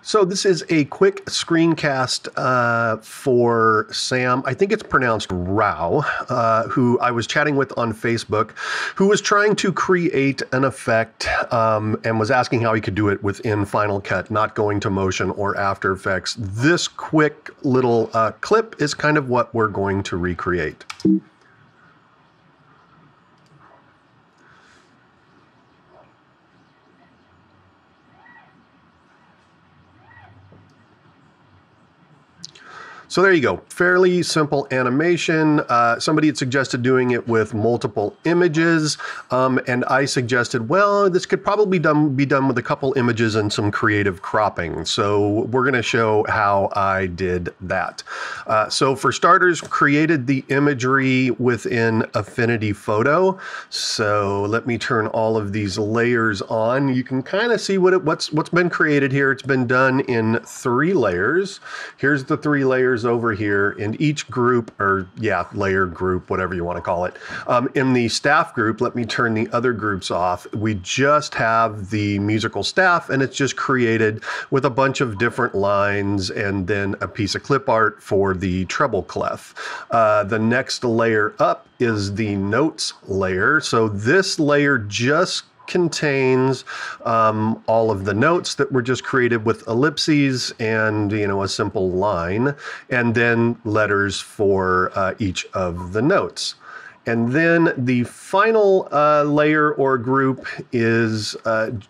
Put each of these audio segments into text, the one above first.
So this is a quick screencast for Sam. I think it's pronounced Rao, who I was chatting with on Facebook, who was trying to create an effect and was asking how he could do it within Final Cut, not going to Motion or After Effects. This quick little clip is kind of what we're going to recreate. So there you go. Fairly simple animation. Somebody had suggested doing it with multiple images, and I suggested, well, this could probably be done with a couple images and some creative cropping. So we're going to show how I did that. So for starters, created the imagery within Affinity Photo. So let me turn all of these layers on. You can kind of see what's been created here. It's been done in 3 layers. Here's the 3 layers over here, and each group, or layer group, whatever you want to call it. In the staff group, let me turn the other groups off. We just have the musical staff, and it's just created with a bunch of different lines and then a piece of clip art for the treble clef. The next layer up is the notes layer. So this layer just contains all of the notes that were just created with ellipses and, a simple line, and then letters for each of the notes. And then the final layer or group is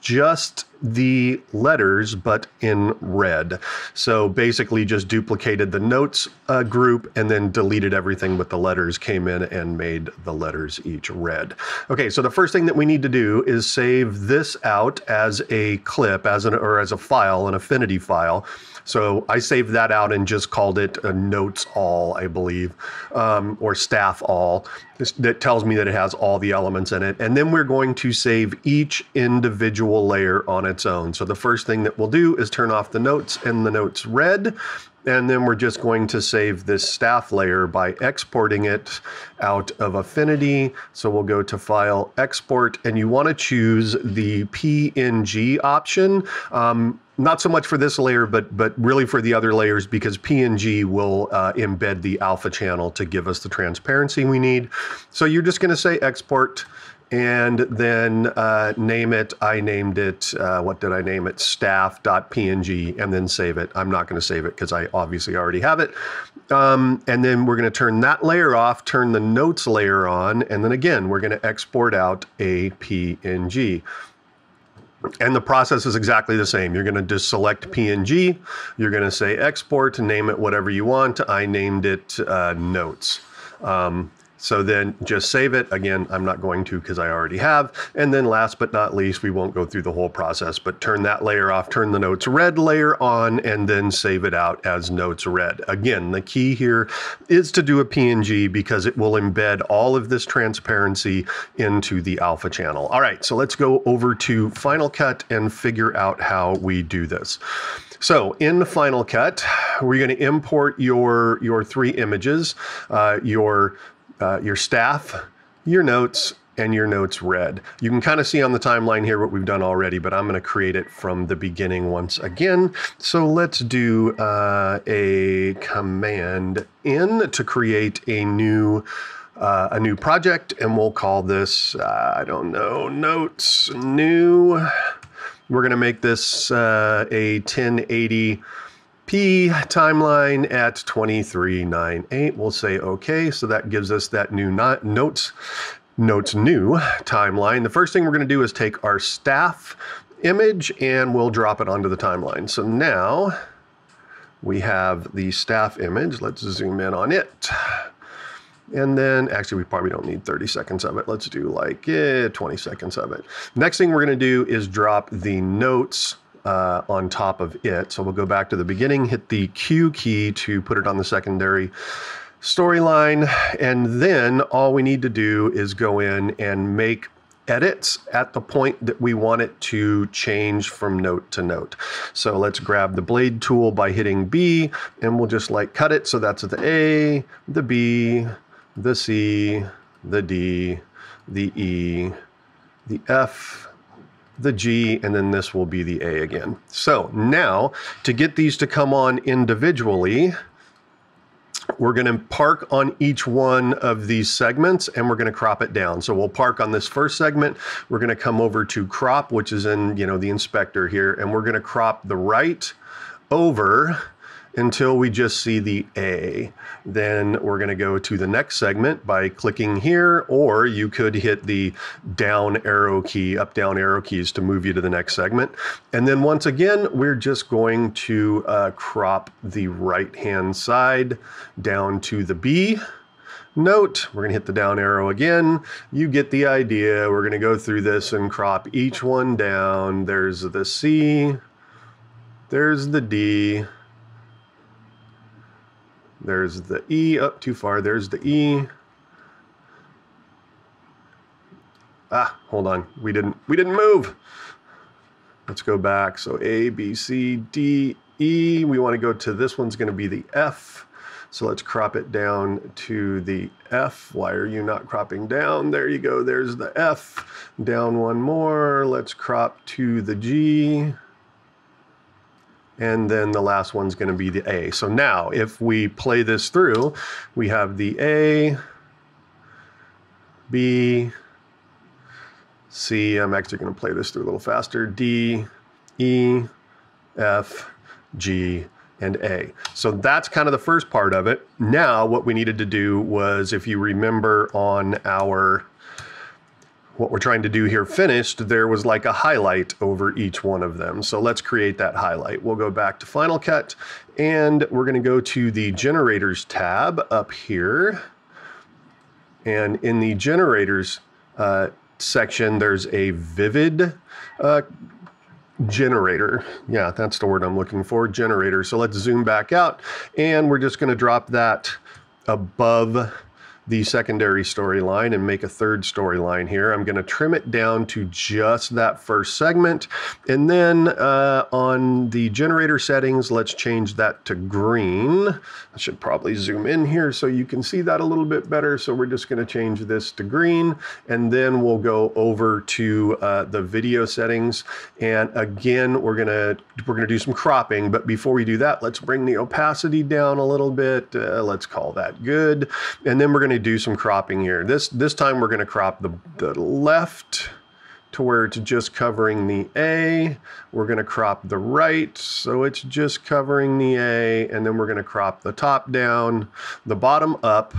just the letters, but in red. So basically just duplicated the notes group and then deleted everything but the letters, came in and made the letters each red. Okay, so the first thing that we need to do is save this out as a clip, as a file, an Affinity file. So I saved that out and just called it notes all, I believe, or staff all. That tells me that it has all the elements in it. And then we're going to save each individual layer on its own. So the first thing that we'll do is turn off the notes and the notes red. And then we're just going to save this staff layer by exporting it out of Affinity. So we'll go to File, Export, and you want to choose the PNG option. Not so much for this layer, but really for the other layers, because PNG will embed the alpha channel to give us the transparency we need. So you're just going to say export and then name it. I named it, what did I name it? Staff.png, and then save it. I'm not going to save it because I obviously already have it. And then we're going to turn that layer off, turn the notes layer on, and then again, we're going to export out a PNG. And the process is exactly the same. You're going to just select PNG. You're going to say export, name it whatever you want. I named it notes. So then just save it. Again, I'm not going to because I already have. And then last but not least, we won't go through the whole process, but turn that layer off, turn the notes red layer on, and then save it out as notes red. Again, the key here is to do a PNG because it will embed all of this transparency into the alpha channel. All right, so let's go over to Final Cut and figure out how we do this. So in Final Cut, we're going to import your 3 images, your staff, your notes, and your notes red. You can kind of see on the timeline here what we've done already, but I'm going to create it from the beginning once again. So let's do a command in to create a new project, and we'll call this, I don't know, notes new. We're going to make this a 1080p timeline at 2398. We'll say okay. So that gives us that new notes new timeline. The first thing we're going to do is take our staff image and we'll drop it onto the timeline. So now we have the staff image. Let's zoom in on it. And then, actually, we probably don't need 30 seconds of it. Let's do like 20 seconds of it. Next thing we're going to do is drop the notes on top of it. So we'll go back to the beginning, hit the Q key to put it on the secondary storyline. And then all we need to do is go in and make edits at the point that we want it to change from note to note. So let's grab the blade tool by hitting B, and we'll just like cut it. So that's the A, the B, the C, the D, the E, the F, the G, and then this will be the A again. So now to get these to come on individually, we're going to park on each one of these segments and we're going to crop it down. So we'll park on this first segment. We're going to come over to crop, which is in, the inspector here, and we're going to crop the right over until we just see the A. Then we're going to go to the next segment by clicking here, or you could hit the down arrow key, up down arrow keys to move you to the next segment. And then once again, we're just going to crop the right hand side down to the B note. We're going to hit the down arrow again. You get the idea. We're going to go through this and crop each one down. There's the C, there's the D, there's the E, up too far, there's the E. Hold on, we didn't move. Let's go back. So A, B, C, D, E. We want to go to, this one's going to be the F. So let's crop it down to the F. Why are you not cropping down? There you go, there's the F. Down one more, let's crop to the G. And then the last one's going to be the A. So now if we play this through, we have the A, B, C. I'm actually going to play this through a little faster. D, E, F, G, and A. So that's kind of the first part of it. Now what we needed to do was, if you remember on our, what we're trying to do here finished, there was like a highlight over each one of them. So let's create that highlight. We'll go back to Final Cut and we're going to go to the Generators tab up here. And in the Generators section, there's a Vivid generator. Yeah, that's the word I'm looking for, generator. So let's zoom back out and we're just going to drop that above the secondary storyline and make a third storyline here. I'm going to trim it down to just that first segment. And then on the generator settings, let's change that to green. I should probably zoom in here so you can see that a little bit better. So we're just going to change this to green. And then we'll go over to the video settings. And again, we're going to do some cropping. But before we do that, let's bring the opacity down a little bit. Let's call that good. And then we're going to do some cropping here. This time we're going to crop the left to where it's just covering the A. We're going to crop the right so it's just covering the A, and then we're going to crop the top down, the bottom up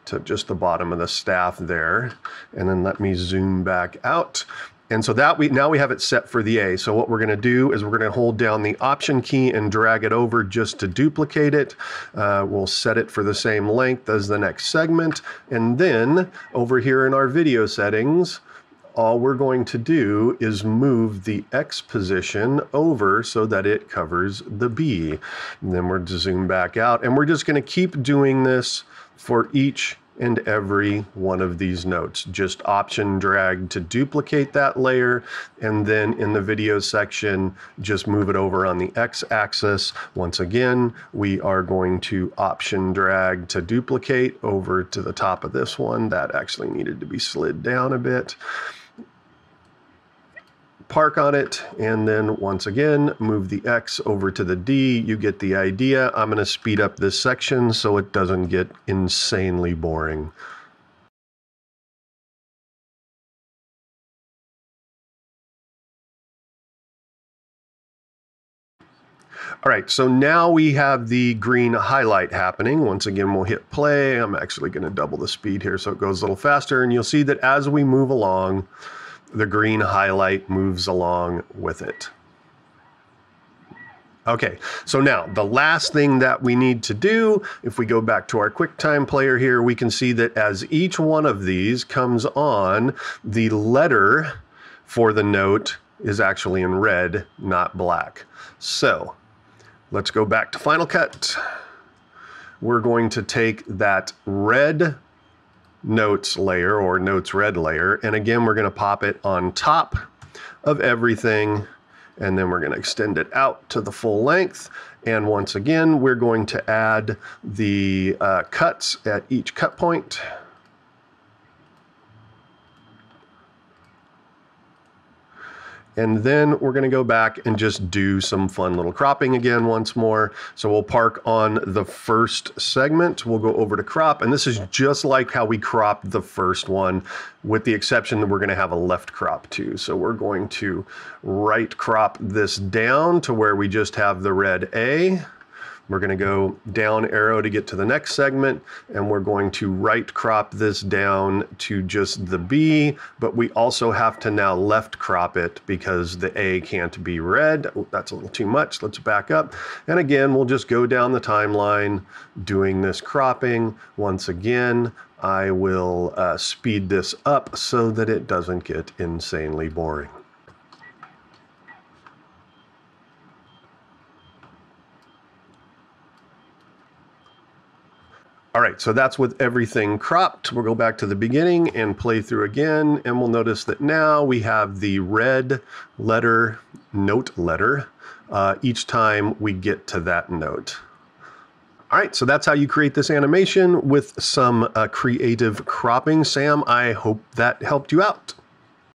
to just the bottom of the staff there. And then let me zoom back out. And so that now we have it set for the A. So what we're going to do is we're going to hold down the Option key and drag it over just to duplicate it. We'll set it for the same length as the next segment. And then over here in our video settings, all we're going to do is move the X position over so that it covers the B. And then we're to zoom back out. And we're just going to keep doing this for each and every one of these notes. Just Option drag to duplicate that layer, and then in the video section, just move it over on the X axis. Once again, we are going to Option drag to duplicate over to the top of this one. That actually needed to be slid down a bit. Park on it, and then once again move the X over to the D. You get the idea. I'm going to speed up this section so it doesn't get insanely boring. All right, so now we have the green highlight happening. Once again, we'll hit play. I'm actually going to double the speed here so it goes a little faster, and you'll see that as we move along, the green highlight moves along with it. Okay, so now the last thing that we need to do, if we go back to our QuickTime player here, we can see that as each one of these comes on, the letter for the note is actually in red, not black. So let's go back to Final Cut. We're going to take that red notes layer, or notes red layer, and again we're going to pop it on top of everything, and then we're going to extend it out to the full length. And once again we're going to add the cuts at each cut point. And then we're going to go back and just do some fun little cropping again once more. So we'll park on the first segment. We'll go over to crop, and this is just like how we cropped the first one, with the exception that we're going to have a left crop too. So we're going to right crop this down to where we just have the red A. We're going to go down arrow to get to the next segment, and we're going to right crop this down to just the B, but we also have to now left crop it because the A can't be red. Oh, that's a little too much. Let's back up. And again, we'll just go down the timeline doing this cropping. Once again, I will speed this up so that it doesn't get insanely boring. All right, so that's with everything cropped. We'll go back to the beginning and play through again, and we'll notice that now we have the red letter, note letter, each time we get to that note. All right, so that's how you create this animation with some creative cropping. Sam, I hope that helped you out.